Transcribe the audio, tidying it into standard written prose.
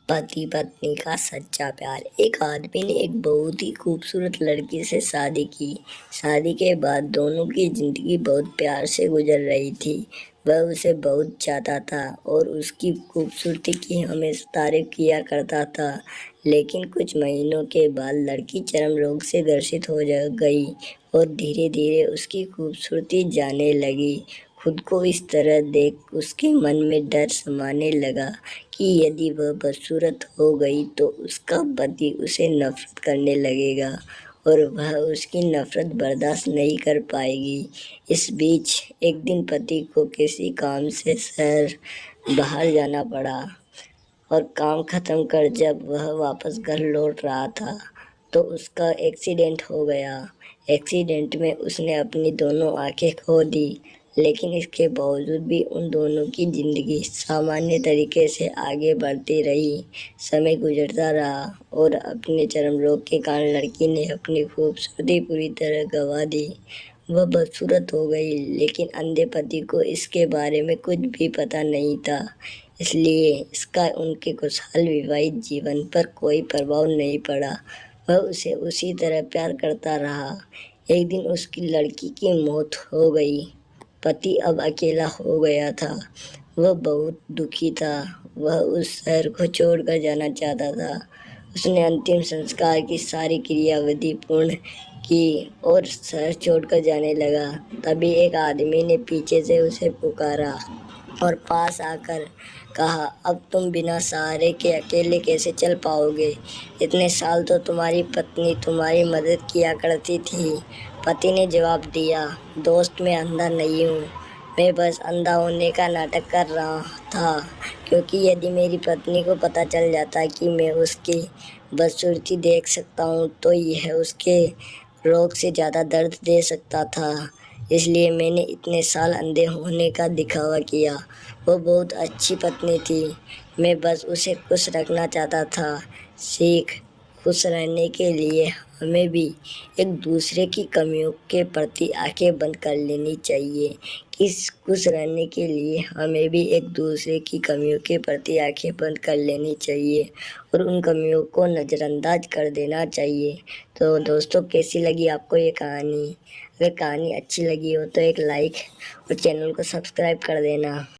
पति पत्नी का सच्चा प्यार। एक आदमी ने एक बहुत ही खूबसूरत लड़की से शादी की। शादी के बाद दोनों की जिंदगी बहुत प्यार से गुजर रही थी। वह उसे बहुत चाहता था और उसकी खूबसूरती की हमेशा तारीफ किया करता था। लेकिन कुछ महीनों के बाद लड़की चरम रोग से ग्रसित हो गई और धीरे धीरे उसकी खूबसूरती जाने लगी। खुद को इस तरह देख उसके मन में डर समाने लगा कि यदि वह बदसूरत हो गई तो उसका पति उसे नफरत करने लगेगा और वह उसकी नफरत बर्दाश्त नहीं कर पाएगी। इस बीच एक दिन पति को किसी काम से शहर बाहर जाना पड़ा और काम खत्म कर जब वह वापस घर लौट रहा था तो उसका एक्सीडेंट हो गया। एक्सीडेंट में उसने अपनी दोनों आंखें खो दी, लेकिन इसके बावजूद भी उन दोनों की जिंदगी सामान्य तरीके से आगे बढ़ती रही। समय गुजरता रहा और अपने चरम रोग के कारण लड़की ने अपनी खूबसूरती पूरी तरह गंवा दी। वह बदसूरत हो गई, लेकिन अंधे पति को इसके बारे में कुछ भी पता नहीं था, इसलिए इसका उनके खुशहाल विवाहित जीवन पर कोई प्रभाव नहीं पड़ा। वह उसे उसी तरह प्यार करता रहा। एक दिन उसकी लड़की की मौत हो गई। पति अब अकेला हो गया था। वह बहुत दुखी था। वह उस शहर को छोड़कर जाना चाहता था। उसने अंतिम संस्कार की सारी क्रियाविधि पूर्ण की और शहर छोड़कर जाने लगा। तभी एक आदमी ने पीछे से उसे पुकारा और पास आकर कहा, अब तुम बिना सहारे के अकेले कैसे चल पाओगे? इतने साल तो तुम्हारी पत्नी तुम्हारी मदद किया करती थी। पति ने जवाब दिया, दोस्त मैं अंधा नहीं हूँ, मैं बस अंधा होने का नाटक कर रहा था, क्योंकि यदि मेरी पत्नी को पता चल जाता कि मैं उसकी बदसूरती देख सकता हूँ तो यह उसके रोग से ज़्यादा दर्द दे सकता था। इसलिए मैंने इतने साल अंधे होने का दिखावा किया। वो बहुत अच्छी पत्नी थी, मैं बस उसे खुश रखना चाहता था। सीख, खुश रहने के लिए हमें भी एक दूसरे की कमियों के प्रति आंखें बंद कर लेनी चाहिए। खुश रहने के लिए हमें भी एक दूसरे की कमियों के प्रति आंखें बंद कर लेनी चाहिए और उन कमियों को नज़रअंदाज कर देना चाहिए। तो दोस्तों, कैसी लगी आपको ये कहानी? अगर कहानी अच्छी लगी हो तो एक लाइक और चैनल को सब्सक्राइब कर देना।